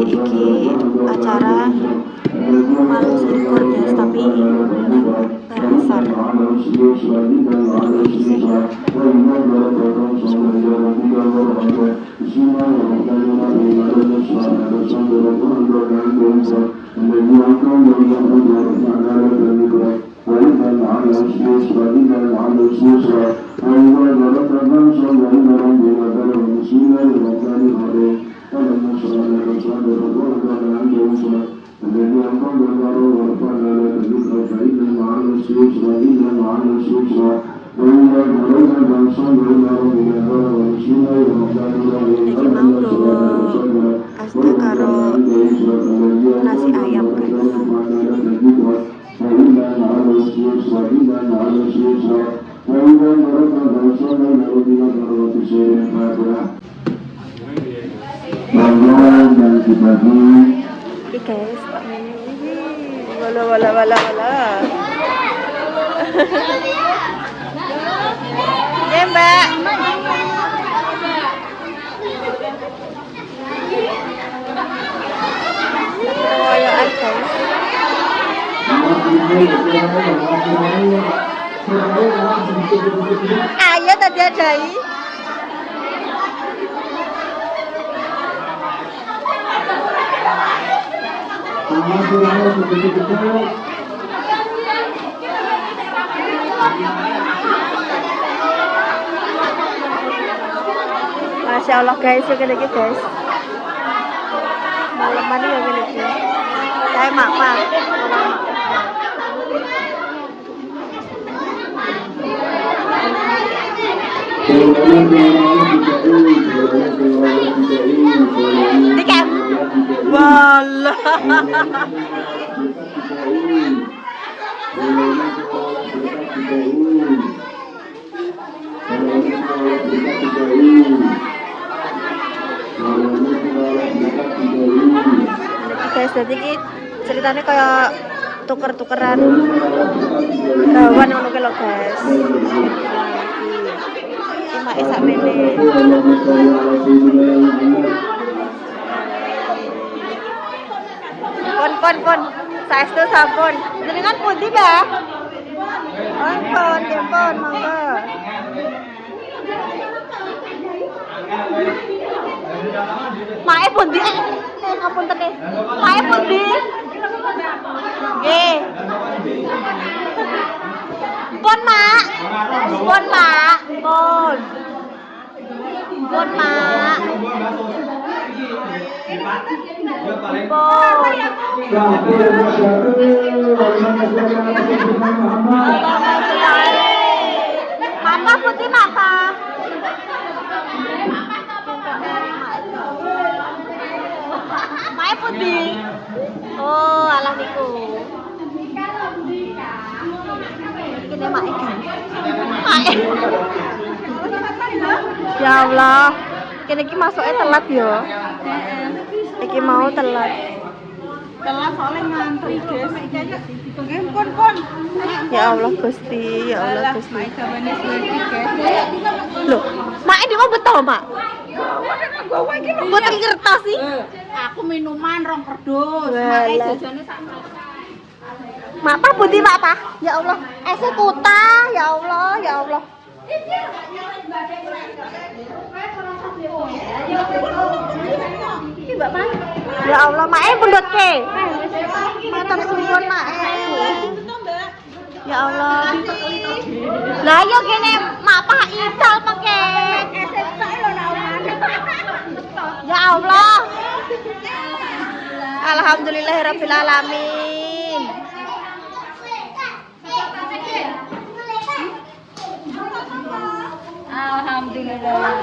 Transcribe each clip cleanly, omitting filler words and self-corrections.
iki acara Malus Impor guys, tapi besar. Iki mau bawa asda karo nasi ayam guys. Oke guys, wala. Ya mbak. Keroyokan guys. Ayo tadi adai. Masya Allah guys, oke lagi guys. Malam mandi oke lagi. Saya mama. Tiket. Walah. Guys, jadi ceritanya kayak tuker-tukeran hewan ngono ki lho guys. Cuma esak mene. Pon. Saestu sampun. Jenengan pundi, Mbak? Pon, monggo. Mae pundi? Ngapunten nggih. Mae pundi? Nggih. Pon, Mak. Pon, Mak. Pon, Mak. Pon. Mama putih maka. Mae putih. Oh, alah niku. Iki mak ikan. Ya Allah. Kene iki masuknya telat ya. Iki mau telat. Telat soalnya ngantri guys. Nggih pon. Ya Allah Gusti, ya Allah Gusti. Loh, mak ini mau betul, Mak? Buat kertas sih. Aku minuman rong kerdus. Mak jajane sak. Mak apa putih Mak apa? Ya Allah, eksekuta, ya Allah. Ya Allah, Mak pundut ke. Matur suwun Mak. Ya Allah. Lah yo kene Mak apa ical pake. Ya Allah. Alhamdulillahirabbil alamin. Alhamdulillah.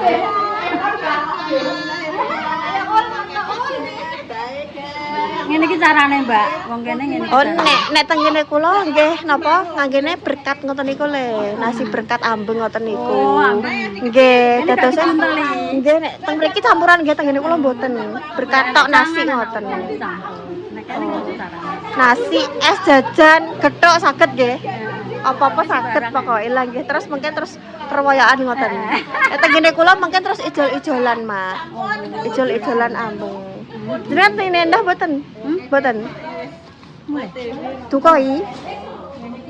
Ngene iki carane, Mbak. Wong kene ngene. Oh, nek teng kene kula nggih napa nganggene berkat ngoten niku le. Nasi berkat ambeng ngoten niku. Oh, ambeng. Nggih, dados nggih nek teng mriki campuran nggih teng kene kula mboten. Berkat tok nasi ngoten. Nek kene ngono carane. Nasi es jajan gethuk saged nggih. Apa-apa saged pokoke lah nggih. Terus mungkin terus perwayaan ngoten. Nek teng kene kula mungkin terus ijol-ijolan, Mak. Ijol-ijolan ambeng. Jenengan teng nendah mboten? Mboten. Tukoi.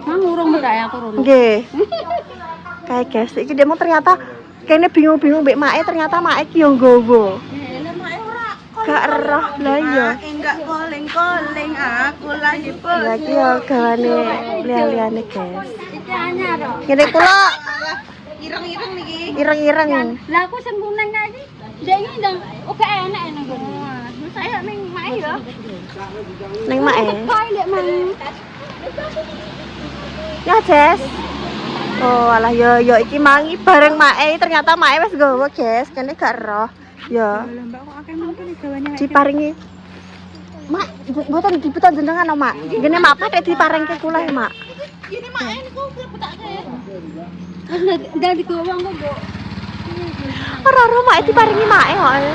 Mang urung mbek aku rono. Nggih. Kayak guys, iki demo ternyata kene bingung-bingung mbek mae ternyata mae ki yo nggowo. Lah mae ora Gak roh lah iya. enggak koleng-koleng aku lagi Lah iki yo gawane liya-liyane guys. Iki anyar kok. Kene kula Ireng-ireng niki. ireng-ireng. Lah aku sing kuneng tadi. Ndek iki ndang oke enak nang kono. Saya ning mae ya. Ning mae. Kok lek mang. Ya, Jess. Oh, alah yo iki mangi bareng mae ternyata mae wis nggowo, guys. Kene gak roh. Ya. Lah mbak kok akeh mungkin gawane. Diparingi. Mak, mboten diputar jenengan, no, Mak. Ngene Mak patek diparingke kula, Mak. Ini mae niku betake. Wis ndang digowo engko, Mbok. Ora ora Mak diparingi mae kok. Iya,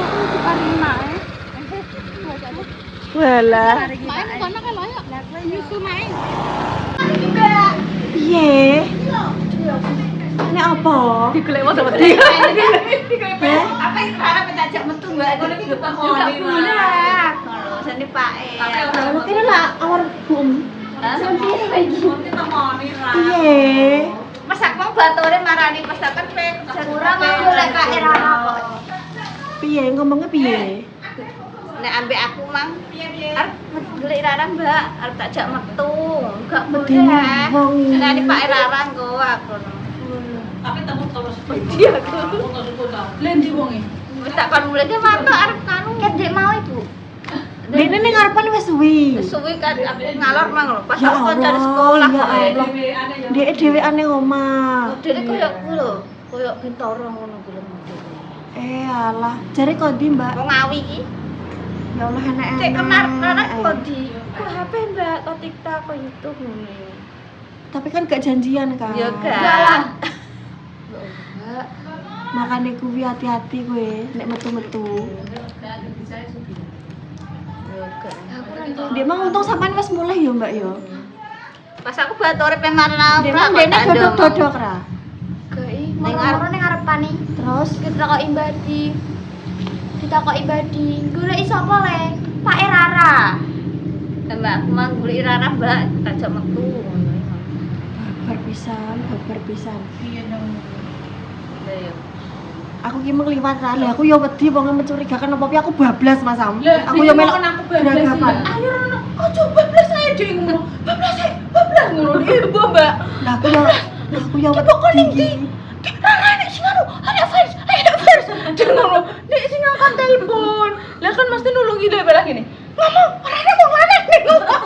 aku diparingi mae. Walah. Mae kono kan ayo. Lah kowe nyusul mae. Piye? Ini apa? Digolek wae wedi. Apa iki arep tajak metu Mbak? Ngono iki Gak boleh. Jane pake. Lah kene lah awar bum. Piye? Masak mau batore marani masakan pe kurang aku lek Kak Irara kok. Piye ngomongnya piye? Nek ambek aku mang arep golek Irara Mbak, arep tak jak metu. Gak Medine boleh. wong. Nek Pak Irara nggo aku. Tapi temu terus dia aku. Lendi wonge. Wis tak kon mulai ke mantuk arep kanu. Ket Dek mau Ibu. Dene ning ngarepan wis suwi. Suwi kan aku ngalor mang lho. Pas Ya aku Allah, dari sekolah ya kok. Allah. Dek dheweane omah. Dene koyo ku lho, koyo bintoro ngono ku lho. Alah, jare kondi, Mbak? Wong Ngawi iki. Ya Allah enak-enak. Cek kemarin kok di HP Mbak, kok TikTok, kok YouTube ngono. Tapi kan gak janjian kan. Ya gak. Makane kuwi hati-hati kowe nek metu-metu. Dia mah untung sampean wis mulai ya, Mbak ya. Pas aku batore pemarna Dia mah dene dodok-dodok ra. Ning ngarepane. Terus Ditakoki Mbadi. Ditakoki Mbadi, golek sapa le? Pak Irara. Mbak aku mang golek Irara, Mbak, tajak metu ngono. babar pisan. Iya dong. Lah ya. Aku ki mung liwat ra. Lah aku ya wedi wong mencurigakan apa-apa aku bablas Mas Sam. Lah, Aku ya melok aku bablas. beragapan. Ayo Rono, ojo bablas saya dhewe ngono. Bablas ngono. Ibu, Mbak. Lah aku ya wedi. Rara nek sing anu, ada fans. Jangan ngono. Nek sing ngangkat telepon. Lah kan mesti nulungi dhewe lagi nih. Ngomong, Rara mau mana nih ngomong.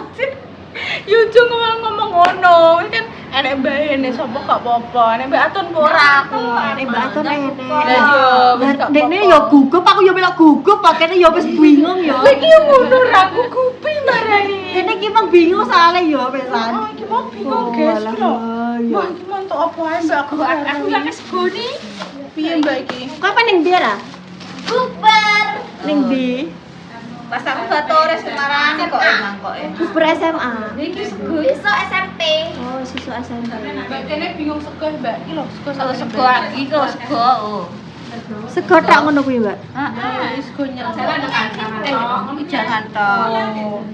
Yo ngomong ngono. Kan enek mbae nek sapa gak apa-apa. Nek mbak Atun ora aku. Nek Mbak Atun enek. Lah yo wis gak Dekne ya gugup, aku ya melok gugup, pakene ya wis bingung ya. Iki yo ngono ra aku gupi marani. Dene ki mung bingung soalnya ya pesan. Oh, iki mau bingung guys lho. Wah, iki mantuk apa ae mbak aku lagi segoni. Piye mbak iki? Kapan ning ndi ra? Bubar. Ning ndi? Pas aku batore Semarang kok emang kok. Bubur SMA. Iki sego iso SMP. Oh, siswa SMP. Mbak kene bingung sego mbak. Iki lho sego Kalau sego iki kok sego. Sego tok ngono kuwi, Mbak. Heeh. Sego nyel. Iki jangan toh.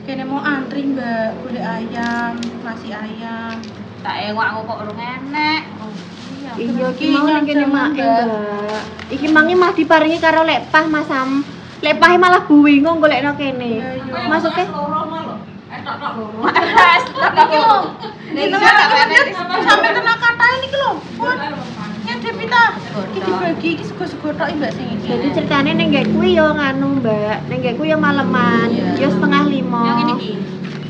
Kene mau antri mbak, golek ayam, nasi ayam. Tak ewakku kok urung enek. Iya, iki mau ning kene make, Mbak. Iki mangi mah diparingi karo lepah Mas Sam. Lepahe malah bingung golekno kene. Maksudnya Iki lho. Sampai kena katae niki lho. Nyedep pita. Iki dibagi iki sego-sego tok mbak sing iki. jadi ceritane ning ngek kuwi yo nganu, Mbak. Ning ngek kuwi yo maleman, yo 4:30. Yang ini iki.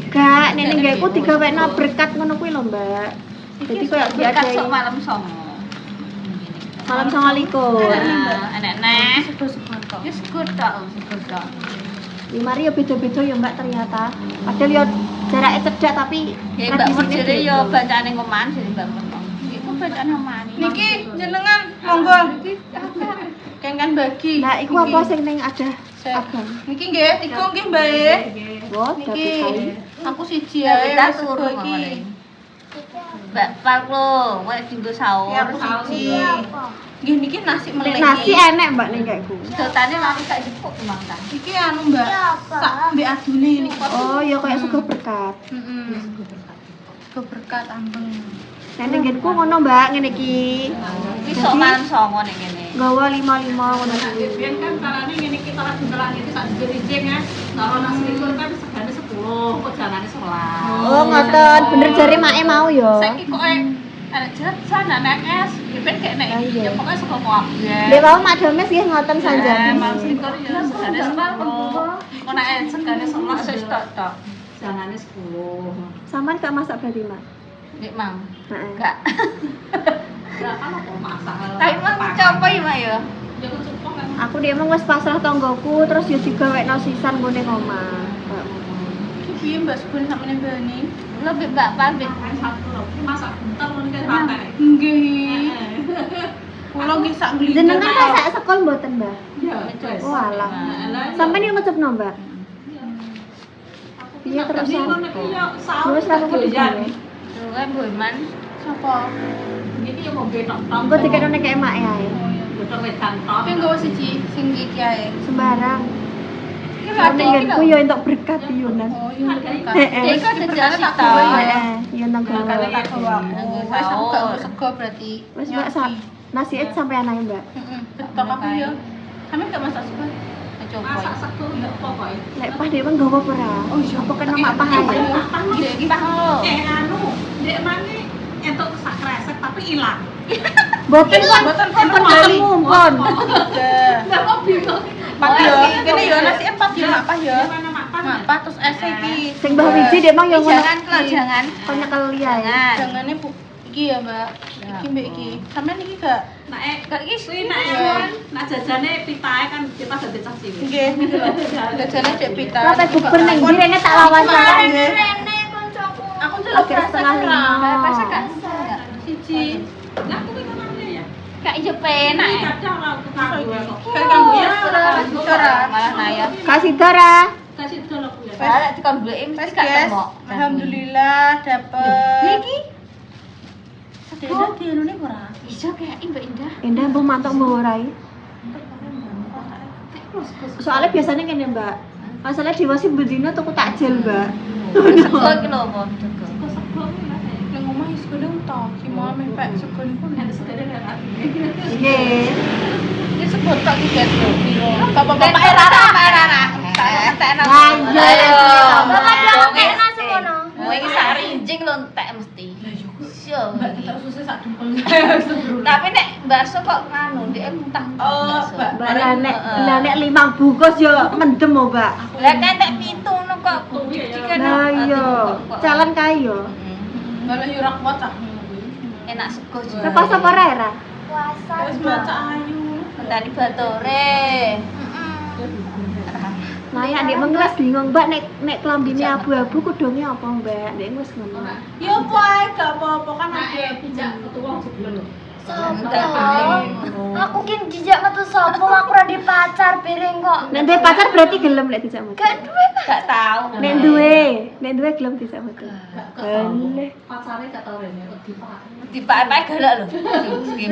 Gak, ning ngekku digawekno berkat ngono kuwi lho, Mbak. Jadi koyo Dia tak diadahi sok malam songo. malam 29. Enek neh. Sego-sego tok. Ya sego tok, sego tok. Di mari yo beda-beda yo, Mbak, ternyata. Padahal yo jarake cedhak tapi Ya Mbak Mun tradisine jere beda. yo bacaane ngoman sih Mbak Mun. Iku bacaane ngoman. Niki jenengan monggo. Kan bagi. Lah iku apa sing ning ada abang? Niki nggih, iku nggih Mbak e. Wo, dapet Niki kali. aku siji Ya ae kita wis turu sego iki. Mbak Park lo, kowe dienggo saur. Ya aku siji. Nggih niki nasi melek. Nasi enek Mbak ning kayakku. Sedotane lali gak jepuk mang ta. Iki anu Mbak. Iya, apa? Sak mbek adune niki. Oh, ya kayak sego berkat. Heeh. Keberkat ambeng. Nek ning nggenku ngono Mbak, ngene iki. Wis sok malam songo ning kene. Gawa 55 ngono kuwi. Biyen kan carane ngene iki ora dimelang iki sak dijing ya. Karo nasi likur kan segane 10, kok janane 11. Oh, ngoten. Bener jare make mau ya. Saiki kok arek jajan anak es, ben kayak nek Ah, iya. ya pokoke saka kabeh. Lek mau Mak Domes nggih ngoten sanjang. Mas likur ya segane 10. Kok nek segane 11 wis tok. Janane 10. Sampean gak masak berarti, Mak? Nek mang. Heeh. Gak. Lah kan kok masak. Tapi mang copo ya mak ya. Ya kok cukup kan. Aku dia emang wis pasrah tanggoku terus yo digawekno sisan ngene omah. Iki Mbak Subun sampeyan mbani. Lebih mbak pamit. Kan satu lho. Masak bentar ngono kan rata. Nggih. Kula nggih sak glindang. Jenengan masak sekol mboten, Mbak? Ya wis. Oh alah. Lah Sampeyan yo ngecepno, Mbak? Iya terus. Terus aku kepikiran. Luwe Boyman. Sapa? Iki yo mau betok tok. Engko dikene nek emak ae. Betok wedan tok. Tapi nggawa siji sing iki ae. Sembarang. Iki Nek lho iki nggenku lho. yo entuk berkat yunan. Oh, iya kan. Heeh. Iki kan jejak tak sita. gawe ya. Heeh, yo nang Kalau gawe. tak gawa aku. Wes aku gak nggo sego berarti. Wis Mbak sak nasi et sampai anak Mbak. Heeh. Betok aku ya. Sampe gak masak sego. Coba. Masak sego ya pokoke. Lek pas dhewe nggawa apa ora? Oh iya. Apa kena mak paham? Nggih iki pah. Anu, ndek mane entuk sak kresek tapi ilang. Boten kon, Boten kon kon ketemu kon. Lah kok bingung. Empat yo. Kene yo nasi empat yo mak pah yo. Mana makan? Mak pah terus es iki. Sing Mbah Wiji dia emang yo ngono. Jangan klo jangan. Kon nyekel liya. Jangan. Jangane bu iki ya, Mbak. Iki mbek iki. Sampeyan iki gak? Nek Gak iki kuwi nek kan nak jajane pitahe kan kita dadi cah cilik. Nggih, niki lho. Jajane cek pita. Kate guber ning ndi rene tak wawancara nggih. Rene koncoku. Aku njaluk Oke, setengah lima. Pas gak enggak. siji. Lah kuwi kemana ya? Gak ijo penak. Kuwi kadang ra aku kanggo kok. Kayak kanggo ya. Ora malah naya. Kasih Dora. Kasih dulu aku ya. Lah dikon bleki mesti Tes gak guys. tembok. Alhamdulillah dapet. Iki Dede di anu ne ora. iso kayak Mbak Indah. Indah mbok mantuk mbok ora iki. Soalnya biasanya kene Mbak. Masalah diwasi bedino tuku takjil Mbak. Sego iki lho apa? Sego. Kok sego kuwi lah. Nang omah wis gedeng to. Ki mau mepek sego niku Nek nek segede nek ati. Nggih. iki sego tak iki guys. Bapak Rara, Pak Rara. Entekno. Ayo. Bapak Bapak dong nasi ngono. Kowe iki sak rinjing lho entek mesti. Iya. Mbak kita susah sak dempel. Tapi nek bakso kok nganu, dia muntah. Oh, Mbak. Mbak lah nek 5 bungkus yo mendem oh, Mbak. Lah kan nek 7 ngono kok cuci-cucikan. Nah iya, calon kae yo. Malah yo ora kuat ah. Enak sego juga. Lepas apa ora era? Puasa. Wis maca ayu. Tadi batore. Nah, ya Nek mengkelas bingung Mbak nek klambine abu-abu kudunge apa Mbak? Nek wis ngono. Yo apa ae gak apa-apa kan ada. Pijak ketua sebelum lho. Aku kin jijak metu sapa aku ora di pacar bareng kok. Nek duwe pacar berarti gelem nek dijak metu. Gak duwe, gak tahu. Nek duwe gelem dijak metu. Boleh. Pacare gak tau rene kok dipak. Dipak-pak galak lho.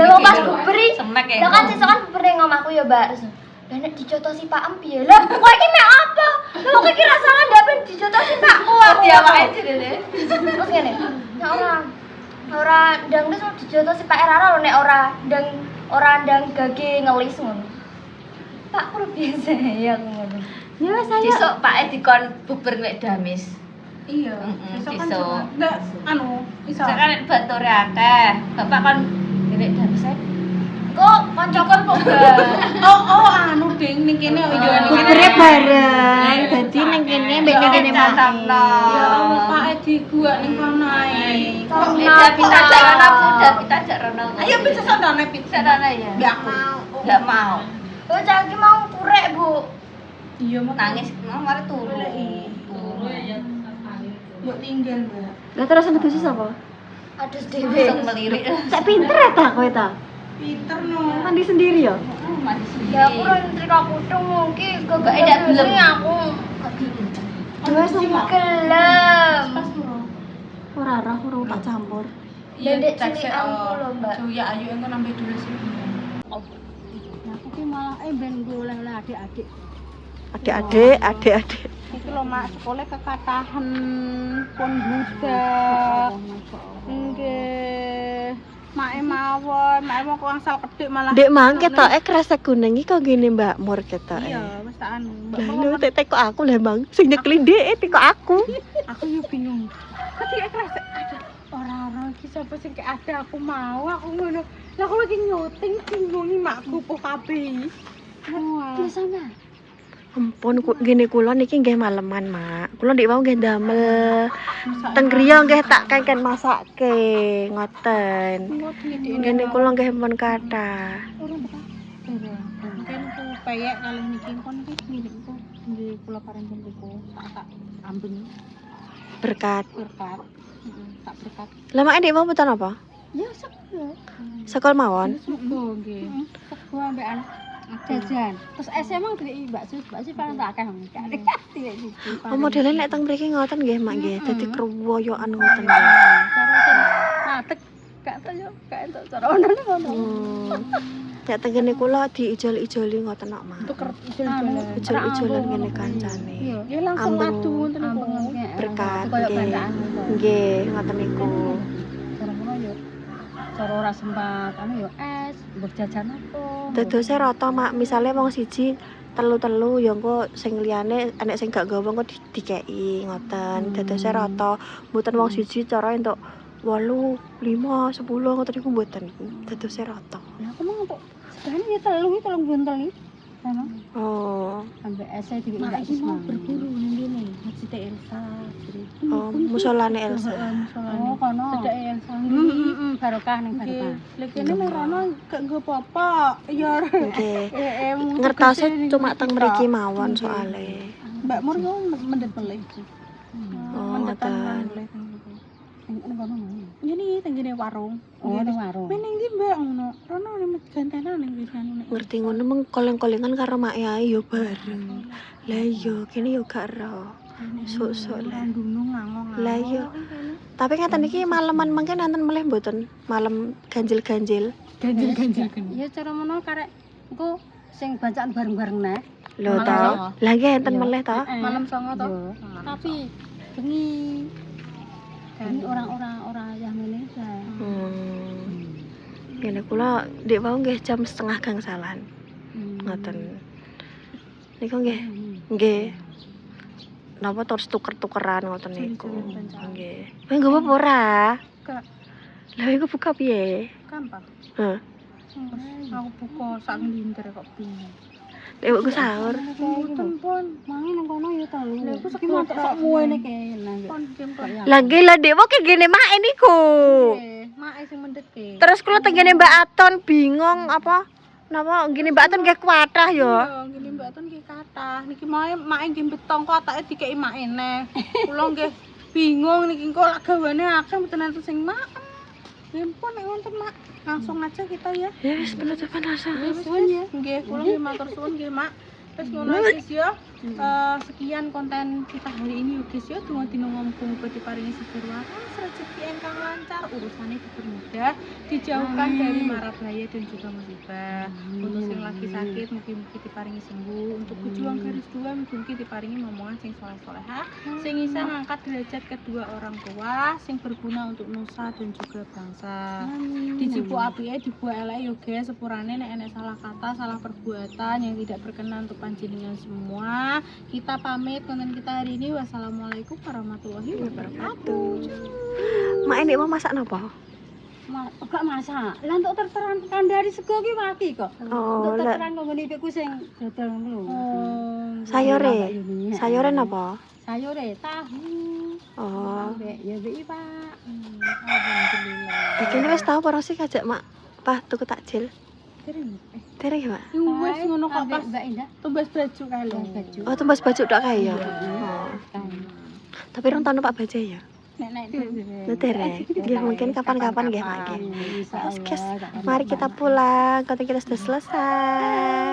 Lah pas buberi. Semek ya. Lah kan sesuk kan buberi ning omahku ya, Mbak. Terus lah nek dicotosi Pak Em piye? Lah kowe iki mek apa? Lah kok iki rasane ndapen dicotosi Pakku aku. Diawake jenenge. Terus ngene. Nek ora ndang wis dijotosi Pak Rara lho nek ora ndang gage ngelis ngono. Pak kur biasa ya ngono. Ya wis ayo. Besok Pak dikon buber mek Damis. Iya. Besok Besok kan besok. cuma enggak anu iso. Besok kan batore akeh. Bapak kon mek Damis ae. Kok kancaku kok Oh anu ding ning kene yo ning kene. Bubere bareng. Dadi ning kene mbek ning kene Pak. Ya Allah Pak Edi gua ning kono ae. Kok kita jalan aku udah kita jalan. Ayo bisa sandane pizza. Sana ya. Enggak mau. Enggak mau. Oh, caki mau kurek, Bu. Iya mau Nangis mau mari turu. Turu ya Mbok tinggal, Mbak. Lah terus ngedusi sapa? Aduh langsung melirik. Sak pinter ya ta kowe ta? Pinter no. Mandi sendiri ya? Mati sendiri. Ya aku ora nyetrika kutung mungkin Gak edak gelem. aku dua sama gelem. Pas lho. Ora roh tak campur. Iya, Dedek cek cilikanku sik, lho, Mbak. Joya ayu engko nambah dulu sih. ben oleh-oleh adik-adik. Adik-adik. Iki lho mak sekolah kekatahan pun budak. Nggih. Mak mawon kok angsal kedhik malah. Dek mang ketoke kresek kuning iki kok ngene Mbak Mur ketoke. Iya, wis tak anu. Lha tek kok aku lah Bang. Sing nyekeli dhek kok aku. Aku yo bingung. Ketika kresek ada orang-orang iki sapa sing kayak ada aku mau aku ngono. Lah aku lagi nyuting bingungi makku po kabeh. Terus sama. Ampun ngene kula niki nggih maleman, Mak. Kula ndik wau nggih ndamel. Teng griya nggih tak kengken masakke, ngoten. Ngene kula nggih pun kathah. Mungkin ku peyek kalih niki kon iki milikku. Nggih kula paring niku tak ambeng Berkat. berkat. Tak berkat. Lah Mak ndik mau putan apa? Ya sego. Sekol mawon. Sego nggih. Sego ambekan jajan. Terus emang diri bakso paling tak akeh wong. Oh, modele nek teng mriki ngoten nggih Mak nggih. Dadi kruwoyokan ngoten. Cara sing matek gak tau yo gak entuk cara ono ngono. Ya teng kene kula diijol-ijoli ngoten kok Mak. Tuker Ijol-ijolan ngene kancane. ya langsung Ambeng. adu ngoten niku. Berkat Kayak nggih. bantakan to. Nggih, ngoten niku. Cara ngono yo. Cara ora sempat anu yo es, mbok jajan apa. Dadose rata Mak, misale wong siji telu-telu ya engko sing liyane enek sing gak gawa engko dikeki ngoten. Dadose rata, mboten wong siji cara entuk 8, 5, 10 ngoten niku mboten. Dadose rata. Lah aku mau untuk segane ya telung buntel iki. Ono Oh, ambek es e dikek Mak gak iki mau semangat. berburu ning kene, Masjid Elsa. oh musolane Elsa. Oh, kono. Cedak Elsa. Barokah ning barokah. Nggih, lek kene nek rono gak nggo apa-apa. Ya. Nggih. Ngertose cuma teng mriki mawon soalé. Mbak Mur yo mendet melih. Oh, ngoten. Ning kono. Ini tenggene warung. Oh, ning warung. Meneng ndi Mbak ngono. Rono ning gantenan ning kene. Ngerti ngono meng koleng-kolengan karo mak ae yo bareng. Lah iya, kene yo gak ero. Sok-sok lah. Gunung ngangong. Lah iya. Tapi ngeten iki maleman mengke nanten melih mboten? Malam ganjil-ganjil. Ganjil-ganjil. Ya cara ngono karek engko sing bacaan bareng-bareng neh. Lho Malam to. songo. Lah nggih enten Iya. melih to. Malam songo to. Yo. Tapi bengi ini orang-orang yang Indonesia. Kene kula ndek wau nggih jam setengah gangsalan. Ngoten. Niku nggih. Napa terus tuker-tukeran ngoten niku. Nggih. Kowe nggowo apa ora? Gak. Lah iku buka piye? Gampang. Heh. Aku buka sak nglintir kok bingung. Nek kok sahur. Mboten pun. Mangi nang kono ya telu. Lha iku Iki mantuk sak muene kene. Pon game kok. Lah nggih lah ndek kok gene mae niku. Mak sing mendeke. Terus kula tengene Mbak Aton bingung apa? Napa gini Mbak Aton nggih kuatah ya. Iya, ngene Mbak Tun nggih kathah. Niki mae mak nggih betong kok atake dikeki mak eneh. Kula nggih bingung niki kok lak gawane akeh mboten enten sing makan. Nggih pun nek wonten mak, langsung aja kita ya. Ya wis penutupan rasa. Suwun ya. Nggih, kula nggih matur suwun nggih mak. Terus ngono guys ya. Sekian konten kita hari ini guys ya. Dina muga-muga diparingi seger waras, rezeki ingkang lancar, urusane dipermudah, dijauhkan dari mara bahaya dan juga musibah. Untuk sing lagi sakit mugi-mugi diparingi sembuh. Untuk pejuang garis 2 mugi-mugi diparingi momongan sing saleh-salehah, sing bisa ngangkat derajat kedua orang tua, sing berguna untuk nusa dan juga bangsa. Dijipu apike dibuat elek yo guys, sepurane nek enek salah kata, salah perbuatan yang tidak berkenan untuk panjenengan semua. Kita pamit konten kita hari ini. Wassalamualaikum warahmatullahi wabarakatuh. Mak ini mau masak napa? Gak masak. Lah untuk terteran kandhari sego ki mati kok. Oh, Untuk lah terteran kok ngene iku sing dodol ngono lho. sayure. Sayure napa? Sayure tahu. Oh. Ambek ya mbek Pak. Alhamdulillah. Iki wis tau apa sih kajak Mak? Pak tuku takjil. Dereng. Dereng ya, Mak? Wes ngono kok Ambek pas Mbak Indah. tumbas baju kae lho. Baju. Oh, tumbas baju tok kae ya. Oh. Tapi rong tahun Pak Baja ya. Nek Lu dereng. Ya mungkin kapan-kapan nggih Mak nggih. Insyaallah. Mari kita pulang, konten kita sudah selesai.